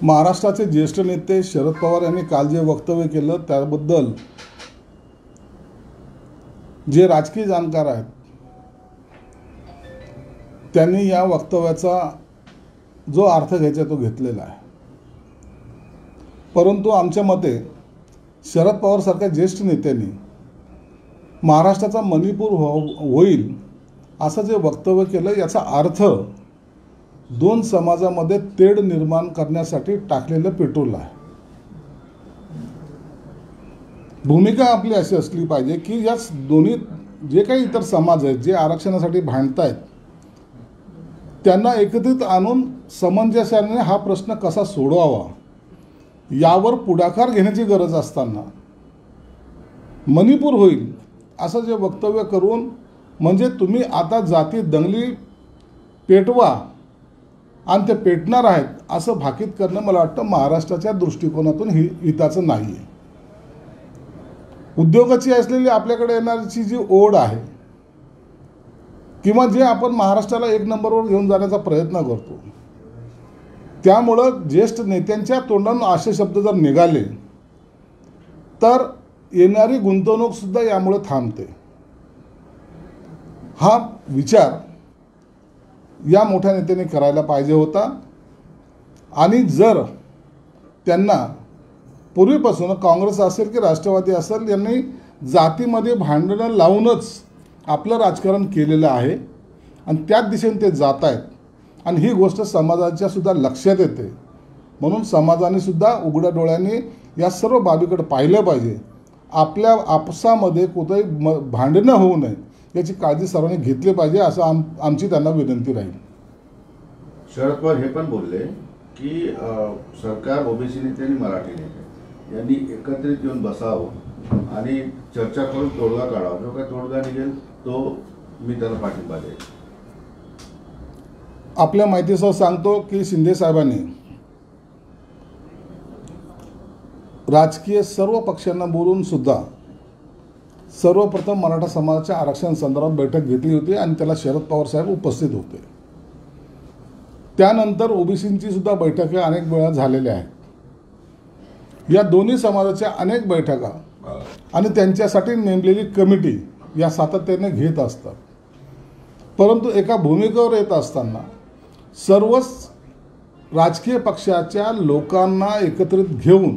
महाराष्ट्राचे ज्येष्ठ नेते शरद पवार यांनी काल जे वक्तव्य केलं त्याबद्दल जे राजकीय जाणकार आहेत त्यांनी या वक्तव्याचा जो अर्थ घ्यायचा तो घेतलेला आहे। परंतु आमच्या मते शरद पवार सारख्या ज्येष्ठ नेत्यांनी महाराष्ट्राचा मणिपूर होईल असं जे वक्तव्य केलं याचा अर्थ दोन समाजामध्ये तेढ निर्माण करण्यासाठी टाकलेलं पेट्रोल आहे। भूमिका आपली अशी असली पाहिजे की या दोन्ही जे काही इतर समाज आहेत जे आरक्षणासाठी भांडतायत त्यांना एकत्रित आणून समंजस्याने हा प्रश्न कसा सोडवावा यावर पुढाकार घेण्याची गरज असताना मणिपूर होईल असं जे वक्तव्य करून म्हणजे तुम्ही आता जाती दंगली पेटवा आणि ते पेटणार आहेत असं भाकीत करणं मला वाटतं महाराष्ट्राच्या दृष्टिकोनातून हिताचं नाही आहे। उद्योगाची असलेली आपल्याकडे येणारी जी ओढ आहे किंवा जे आपण महाराष्ट्राला एक नंबरवर घेऊन जाण्याचा प्रयत्न करतो त्यामुळं ज्येष्ठ नेत्यांच्या तोंडातून असे शब्द जर निघाले तर येणारी गुंतवणूक सुद्धा यामुळे थांबते। हा विचार या मोठ्या नेत्याने करायला पाहिजे होता आणि जर त्यांना पूर्वीपासून काँग्रेस असेल की राष्ट्रवादी असेल यांनी जातीमध्ये भांडणं लावूनच आपलं राजकारण केलेलं आहे आणि त्याच दिशेने ते जात आहेत आणि ही गोष्ट समाजाच्या सुद्धा लक्षात येते। म्हणून समाजाने सुद्धा उघड्या डोळ्यांनी या सर्व बाबीकडे पाहिलं पाहिजे। आपल्या आपसामध्ये कुठेही भांडणं होऊ नये याची काळजी सर्वांनी घेतली पाहिजे असं आमची त्यांना विनंती राहील। शरद पवार हे पण बोलले की सरकार ओबीसी नेते आणि मराठी नेते यांनी एकत्रित येऊन बसावं आणि चर्चा करून तोडगा काढावा, जो काही तोडगा निघेल तो मी त्याला पाठिंबा देईन। आपल्या माहितीसह सांगतो की शिंदे साहेबांनी राजकीय सर्व पक्षांना बोलून सुद्धा सर्वप्रथम मराठा समाजाच्या आरक्षण संदर्भात बैठक घेतली होती आणि त्याला शरद पवार साहेब उपस्थित होते। त्यानंतर ओबीसींची सुद्धा बैठका अनेक वेळा झालेल्या आहेत। या दोन्ही समाजाच्या अनेक बैठका आणि त्यांच्यासाठी नेमलेली कमिटी या सातत्याने घेत असतात। परंतु एका भूमिकेवर येत असताना सर्वच राजकीय पक्षाच्या लोकांना एकत्रित घेऊन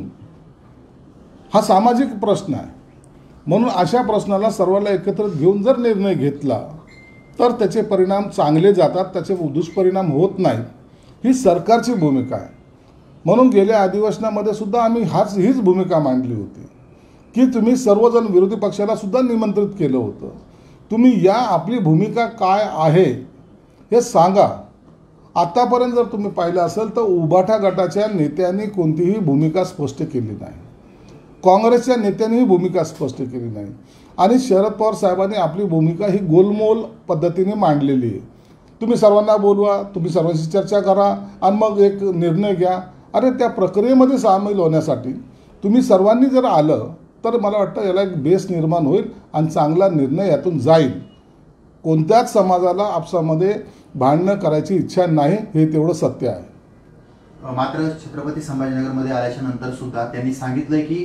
हा सामाजिक प्रश्न आहे म्हणून अशा प्रश्नाला सर्वांना एकत्रित घेऊन जर निर्णय घेतला तर त्याचे परिणाम चांगले जातात, त्याचे दुष्परिणाम होत नाहीत। ही सरकारची भूमिका आहे। म्हणून गेल्या अधिवेशनामध्ये सुद्धा आम्ही हीच भूमिका मांडली होती की तुम्ही सर्वजण विरोधी पक्षाला सुद्धा निमंत्रित केलं होतं, तुम्ही या आपली भूमिका काय आहे हे सांगा। आतापर्यंत जर तुम्ही पाहिलं असेल तर उभाटा गटाच्या नेत्यांनी कोणतीही भूमिका स्पष्ट केली नाही, काँग्रेसच्या नेत्यांनीही भूमिका स्पष्ट केली नाही आणि शरद पवार साहेबांनी आपली भूमिका ही गोलमोल पद्धतीने मांडलेली आहे। तुम्ही सर्वांना बोलवा, तुम्ही सर्वांशी चर्चा करा आणि मग एक निर्णय घ्या। अरे त्या प्रक्रियेमध्ये सामील होण्यासाठी तुम्ही सर्वांनी जर आलं तर मला वाटतं याला एक बेस निर्माण होईल आणि चांगला निर्णय यातून जाईल। कोणत्याच समाजाला आपसामध्ये भांडणं करायची इच्छा नाही हे तेवढं सत्य आहे। मात्र छत्रपती संभाजीनगरमध्ये आल्याच्या नंतर सुद्धा त्यांनी सांगितलंय की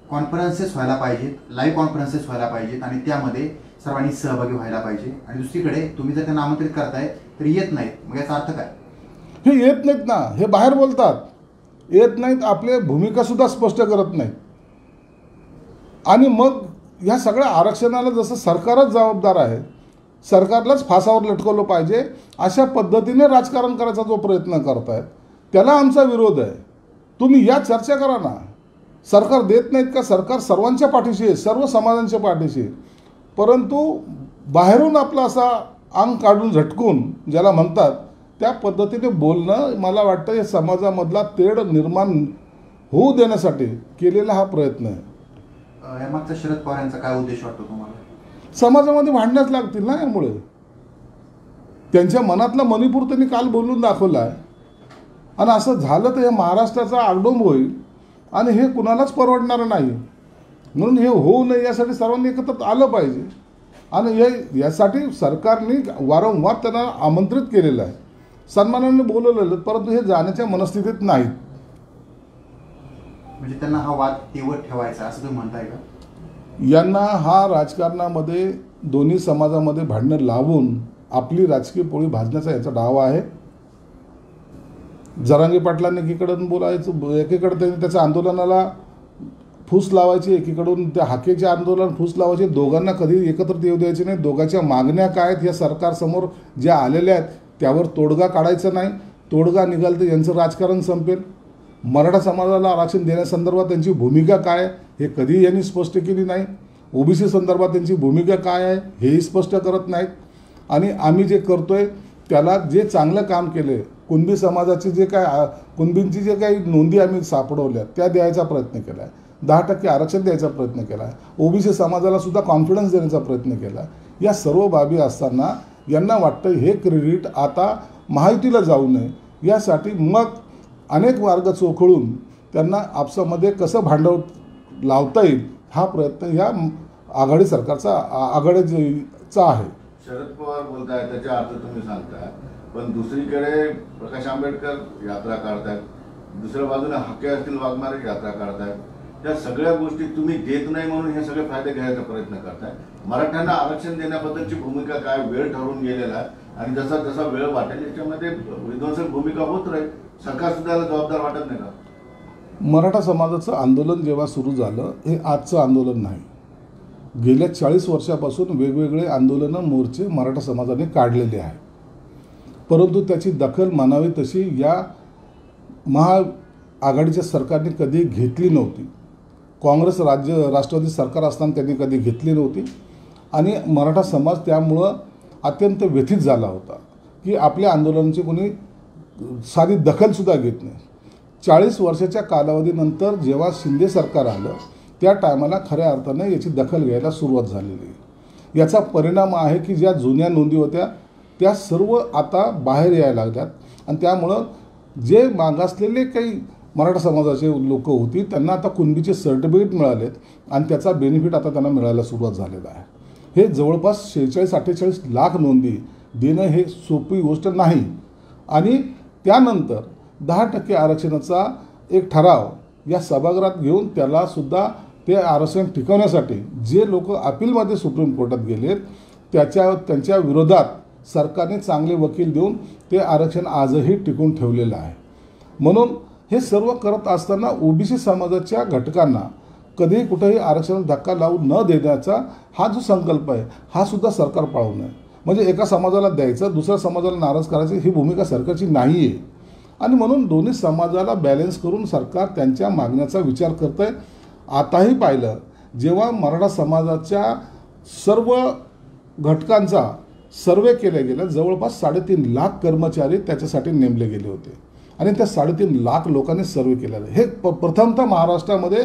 कॉन्फरन्सेस व्हायला पाहिजेत, लाईव्ह कॉन्फरन्सेस व्हायला पाहिजेत आणि त्यामध्ये सर्वांनी सहभागी व्हायला पाहिजे। आणि दुसरीकडे तुम्ही जर त्यांना आमंत्रित करताय तर येत नाहीत, मग याचा अर्थ काय? हे येत नाहीत ना, हे बाहेर बोलतात, येत नाहीत, आपले भूमिका सुद्धा स्पष्ट करत नाहीत आणि मग ह्या सगळ्या आरक्षणाला जसं सरकारच जबाबदार आहे, सरकारलाच फासावर लटकवलं पाहिजे अशा पद्धतीने राजकारण करायचा जो प्रयत्न करतायत त्याला आमचा विरोध आहे। तुम्ही या चर्चा करा ना। सरकार देत नाहीत का? सरकार सर्वांच्या पाठीशी आहे, सर्व समाजांच्या पाठीशी आहे, परंतु बाहेरून आपला असा अंग काढून झटकून ज्याला म्हणतात त्या पद्धतीने बोलणं मला वाटतं हे समाजामधला तेढ निर्माण होऊ देण्यासाठी केलेला हा प्रयत्न आहे। यामागचा शरद पवार यांचा काय उद्देश वाटतो तुम्हाला? समाजामध्ये भांडण्याच लागतील ना यामुळे। त्यांच्या मनातला मणिपूर त्यांनी काल बोलून दाखवला आहे आणि असं झालं तर हे महाराष्ट्राचा आगडोंब होईल आणि हे कुणालाच परवडणार नाही। म्हणून हे होऊ नये यासाठी सर्वांनी एकत्र आलं पाहिजे आणि यासाठी सरकारने वारंवार त्यांना आमंत्रित केलेलं आहे, सन्मानाने बोलवलेलं, परंतु हे जाण्याच्या मनस्थितीत नाहीत। म्हणजे त्यांना हा वाद तेवत ठेवायचा असं तुम्ही म्हणताय का? यांना हा राजकारणामध्ये दोन्ही समाजामध्ये भांडणं लावून आपली राजकीय पोळी भाजण्याचा याचा डाव आहे. जरांगे पाटलांनी एकीकडून बोलायचं, एकीकडे त्यांनी त्याच्या आंदोलनाला फूस लावायची, एकीकडून त्या हाकेचे आंदोलन फूस लावायचे. दोघांना कधी एकत्र येऊ द्यायचे नाही. दोघांच्या मागण्या काय आहेत या सरकारसमोर ज्या आलेल्या आहेत त्यावर तोडगा काढायचा नाही. तोडगा निघाल तर यांचं राजकारण संपेल. मराठा समाजाला आरक्षण देण्यासंदर्भात त्यांची भूमिका काय हे कधी यांनी स्पष्ट केली नाही. ओबीसी संदर्भात त्यांची भूमिका काय आहे हेही स्पष्ट करत नाहीत. आणि आम्ही जे करतोय त्याला जे चांगलं काम केले, कुणबी समाजाचे जे काय कुणबींची जे काही नोंदी आम्ही सापडवल्या त्या द्यायचा प्रयत्न केला आहे. 10% आरक्षण द्यायचा प्रयत्न केला आहे. ओबीसी समाजाला सुद्धा कॉन्फिडन्स देण्याचा प्रयत्न केला. या सर्व बाबी असताना यांना वाटतं हे क्रेडिट आता महायुतीला जाऊ नये यासाठी मग अनेक मार्ग चोखळून त्यांना आपसामध्ये कसं भांडव लावता येईल हा प्रयत्न या आघाडी सरकारचा आघाडीचा आहे. शरद पवार बोलताय त्याचा अर्थ तुम्ही सांगताय, पण दुसरीकडे प्रकाश आंबेडकर यात्रा काढतायत, दुसऱ्या बाजूने हक्के असतील वाघमारे यात्रा काढतायत. या सगळ्या गोष्टी तुम्ही देत नाही म्हणून हे सगळे फायदे घ्यायचा प्रयत्न करताय. मराठ्यांना आरक्षण देण्याबद्दलची भूमिका काय, वेळ ठरवून गेलेला आहे आणि जसा जसा वेळ वाटेल याच्यामध्ये विध्वंसक भूमिका होत राहील. सरकार सुद्धा याला जबाबदार वाटत नाही का? मराठा समाजाचं आंदोलन जेव्हा सुरू झालं हे आजचं आंदोलन नाही. गेल्या 40 वर्षापासून वेगवेगळे आंदोलनं, मोर्चे मराठा समाजाने काढलेले आहे. परंतु त्याची दखल मानावी तशी या महाआघाडीच्या सरकारने कधी घेतली नव्हती. काँग्रेस राष्ट्रवादी सरकार असताना त्यांनी कधी घेतली नव्हती. आणि मराठा समाज त्यामुळं अत्यंत व्यथित झाला होता की आपल्या आंदोलनाची कोणी साधी दखलसुद्धा घेत नाही. 40 वर्षाच्या कालावधीनंतर जेव्हा शिंदे सरकार आलं त्या टायमाला खऱ्या अर्थाने याची दखल घ्यायला सुरुवात झालेली आहे. याचा परिणाम आहे की ज्या जुन्या नोंदी होत्या त्या सर्व आता बाहेर यायला लागल्यात. आणि त्यामुळं जे मागासलेले काही मराठा समाजाचे लोक होती त्यांना आता कुणबीचे सर्टिफिकेट मिळालेत आणि त्याचा बेनिफिट आता त्यांना मिळायला सुरुवात झालेला आहे. हे जवळपास 46-48 लाख नोंदी देणं हे सोपी गोष्ट नाही. आणि त्यानंतर 10% आरक्षणाचा एक ठराव या सभागृहात घेऊन त्यालासुद्धा ते आरक्षण टिकवण्यासाठी जे लोक अपीलमध्ये सुप्रीम कोर्टात गेलेत त्यांच्या विरोधात सरकारने चांगले वकील देऊन ते आरक्षण आजही टिकवून ठेवलेलं आहे. म्हणून हे सर्व करत असताना ओबीसी समाजाच्या घटकांना कधीही कुठेही आरक्षणाला धक्का लावू न देण्याचा हा जो संकल्प आहे हा सुद्धा सरकार पाळू नये. म्हणजे एका समाजाला द्यायचं दुसऱ्या समाजाला नाराज करायची ही भूमिका सरकारची नाही आहे. आणि म्हणून दोन्ही समाजाला बॅलन्स करून सरकार त्यांच्या मागण्याचा विचार करतं आहे. आताही पाहिलं जेव्हा मराठा समाजाच्या सर्व घटकांचा सर्वे केला गेला जवळपास 3.5 लाख कर्मचारी त्याच्यासाठी नेमले गेले होते आणि त्या 3.5 लाख लोकांनी सर्वे केलेलं हे प्रथमतः महाराष्ट्रामध्ये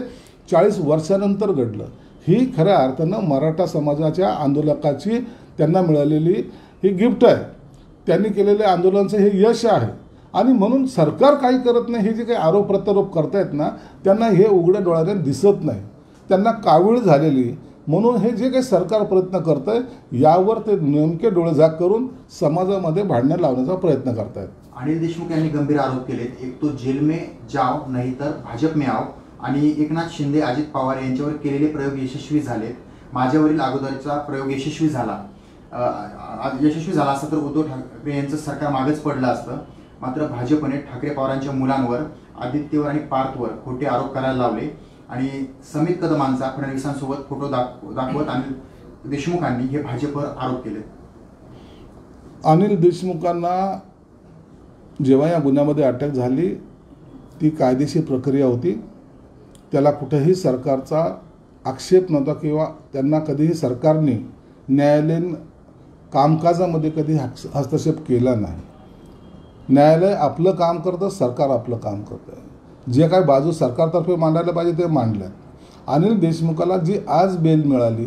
40 वर्षानंतर घडलं. ही खऱ्या अर्थानं मराठा समाजाच्या आंदोलकाची त्यांना मिळालेली ही गिफ्ट आहे. त्यांनी केलेले आंदोलनाचं हे यश आहे. आणि म्हणून सरकार काही करत नाही हे जे काही आरोप प्रत्यारोप करतायत ना त्यांना हे उघड्या डोळ्याने दिसत नाही. त्यांना कावीळ झालेली. म्हणून हे जे काही सरकार प्रयत्न करतं आहे यावर ते नेमके डोळे झाक करून समाजामध्ये भांडणं लावण्याचा प्रयत्न करतायत. अनिल देशमुख यांनी गंभीर आरोप केलेत. एक तो जेल में जाओ नाही तर भाजप में आओ. आणि एकनाथ शिंदे, अजित पवार यांच्यावर केलेले प्रयोग यशस्वी झालेत. माझ्यावरील अगोदरचा प्रयोग यशस्वी झाला असता तर उद्धव ठाकरे यांचं सरकार मागच पडलं असतं. मात्र भाजपने ठाकरे पवारांच्या मुलांवर, आदित्यवर आणि पार्थवर खोटे आरोप करायला लावले आणि समित कदमांचा फडणवीसांसोबत फोटो दाखवत अनिल देशमुखांनी हे भाजपवर आरोप केले. अनिल देशमुखांना जेव्हा या गुन्ह्यामध्ये अटक झाली ती कायदेशीर प्रक्रिया होती. त्याला कुठेही सरकारचा आक्षेप नव्हता किंवा त्यांना कधीही सरकारने न्यायालयीन कामकाजामध्ये कधी हस्तक्षेप केला नाही. न्यायालय आपलं काम करतं, सरकार आपलं काम करतं. जे काही बाजू सरकारतर्फे मांडायला पाहिजे ते मांडल्यात. अनिल देशमुखाला जी आज बेल मिळाली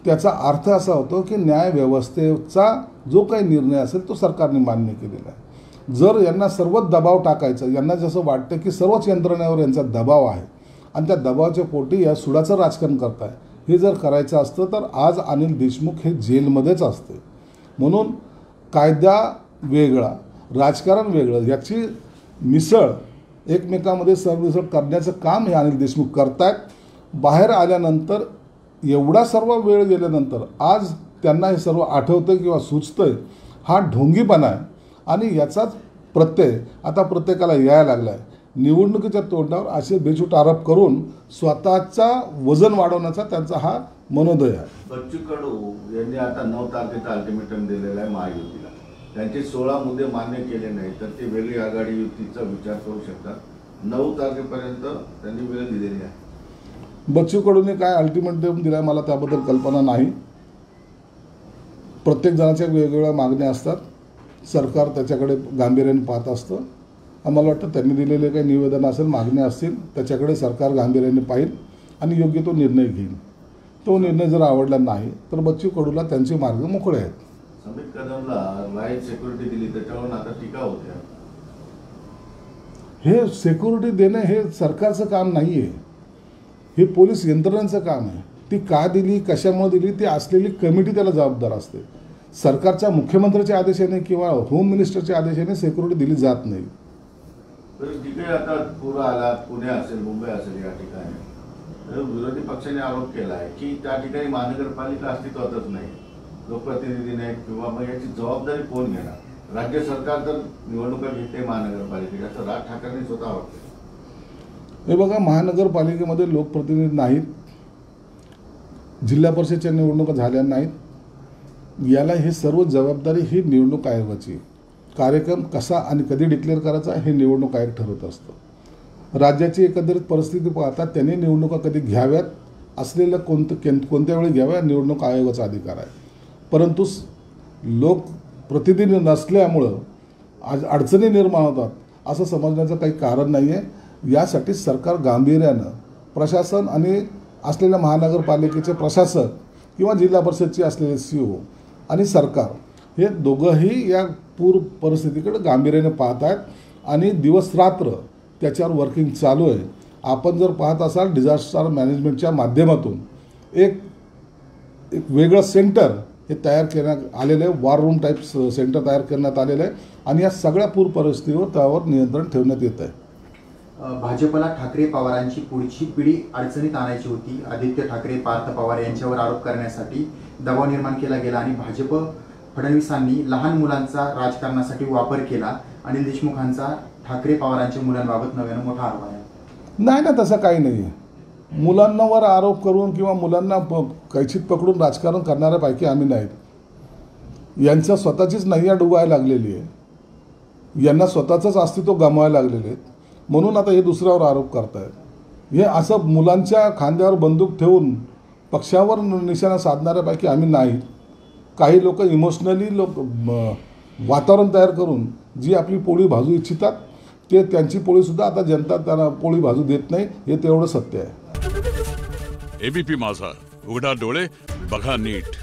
त्याचा अर्थ असा होतो की न्यायव्यवस्थेचा जो काही निर्णय असेल तो सरकारने मान्य केलेला आहे. जर यांना सर्वच दबाव टाकायचं, यांना जसं वाटतं की सर्वच यंत्रणेवर यांचा दबाव आहे आणि त्या दबावाच्या पोटी या सुडाचं राजकारण करताय, हे जर करायचं असतं तर आज अनिल देशमुख हे जेलमध्येच असते. म्हणून कायदा वेगळा, राजकारण वेगळं याची मिसळ एकमेकांमध्ये सरमिसळ करण्याचं काम हे अनिल देशमुख करतायत. बाहेर आल्यानंतर एवढा सर्व वेळ गेल्यानंतर आज त्यांना हे सर्व आठवतं किंवा सुचतं, हा ढोंगीपणा आहे. आणि याचाच प्रत्यय आता प्रत्येकाला यायला लागला आहे. निवडणुकीच्या तोंडावर असे बेछूट आरोप करून स्वतःचा वजन वाढवण्याचा त्यांचा हा मनोदय आहे. बच्चू कडू यांनी आता 9 तारखेचा अल्टिमेटम दिलेला आहे महायुतीला. त्यांचे 16 मुद्दे मान्य केले नाही तर ते वेगळी आघाडी युतीचा विचार करू शकतात. 9 तारखेपर्यंत त्यांनी वेळ दिलेली आहे. बच्चू कडूने काय अल्टिमेटम दिला मला त्याबद्दल कल्पना नाही. प्रत्येक जणाच्या वेगवेगळ्या मागण्या असतात. सरकार त्याच्याकडे गांभीर्याने पाहत असतं. आम्हाला वाटतं त्यांनी दिलेले काही निवेदन असेल, मागण्या असतील, त्याच्याकडे सरकार गांभीर्याने पाहिल आणि योग्य तो निर्णय घेईल. तो निर्णय जर आवडला नाही तर बच्चू कडूला त्यांचे मार्ग मोकळे आहेत. समीत कदमला राईट सिक्युरिटी दिली त्याच्यावरून आता टीका होते. हे सिक्युरिटी देणं हे सरकारचं काम नाही आहे. हे पोलीस यंत्रणेचं काम आहे. ती का दिली, कशामुळे दिली, ती असलेली कमिटी त्याला जबाबदार असते. सरकारच्या मुख्यमंत्र्याच्या आदेशाने किंवा होम मिनिस्टरच्या आदेशाने सिक्युरिटी दिली जात नाही. तर जिथे आता पूर आला, पुणे असेल, मुंबई असेल, या ठिकाणी तर विरोधी पक्षाने आरोप केला आहे की त्या ठिकाणी महानगरपालिका अस्तित्वातच नाही, लोकप्रतिनिधी नाहीत किंवा मग याची जबाबदारी कोण घेणार. राज्य सरकार तर निवडणुका घेते महानगरपालिकेच्या, असं राज ठाकरेंनी स्वतः वाटते. हे बघा, महानगरपालिकेमध्ये लोकप्रतिनिधी नाहीत, जिल्हा परिषदच्या निवडणुका झाल्या नाहीत. याला हे सर्व जबाबदारी ही निवडणूक आयोगाची. कार्यक्रम कसा आणि कधी डिक्लेअर करायचा हे निवडणूक आयोग ठरवत असतं. राज्याची एकंदरीत परिस्थिती पाहता त्यांनी निवडणुका कधी घ्याव्यात, असलेल्या कोणत्या वेळी घ्याव्या, निवडणूक आयोगाचा अधिकार आहे. परंतु लोकप्रतिनिधी नसल्यामुळं आज अडचणी निर्माण होतात असं समजण्याचं काही कारण नाही आहे. यासाठी सरकार गांभीर्यानं प्रशासन आणि असलेल्या महानगरपालिकेचे प्रशासक किंवा जिल्हा परिषदचे असलेले CEO आणि सरकार हे दोघंही या पूर परिस्थितीकडे गांभीर्याने पाहत आहेत आणि दिवस रात्र त्याच्यावर वर्किंग चालू आहे. आपण जर पाहत असाल डिझास्टर मॅनेजमेंटच्या माध्यमातून एक वेगळं सेंटर हे तयार करण्यात आलेलं आहे. वॉर रूम टाईप सेंटर तयार करण्यात आलेलं आहे आणि या सगळ्या पूर परिस्थितीवर त्यावर नियंत्रण ठेवण्यात येत आहे. भाजपला ठाकरे पवारांची पुढची पिढी अडचणीत आणायची होती. आदित्य ठाकरे, पार्थ पवार यांच्यावर आरोप करण्यासाठी दबाव निर्माण केला गेला आणि भाजप फडणवीसांनी लहान मुलांचा राजकारणासाठी वापर केला. अनिल देशमुखांचा ठाकरे पवारांच्या मुलांबाबत नव्यानं मोठा आरोप आहे. नाही ना, तसं काही नाही आहे. मुलांवर आरोप करून किंवा मुलांना कैचीत पकडून राजकारण करणाऱ्यापैकी आम्ही नाहीत. यांच्या स्वतःचीच नैया डुबायला लागलेली आहे. यांना स्वतःचंच अस्तित्व गमवायला लागलेले आहेत. म्हणून आता हे दुसऱ्यावर आरोप करतायत. हे असं मुलांच्या खांद्यावर बंदूक ठेवून पक्षावर निशाणा साधणाऱ्यापैकी आम्ही नाहीत. काही लोक इमोशनली वातावरण तयार करून जी आपली पोळी भाजू इच्छितात ते त्यांची पोळीसुद्धा आता जनता त्यांना पोळी भाजू देत नाही, हे तेवढं सत्य आहे. ABP माझा, उघडा डोळे बघा नीट.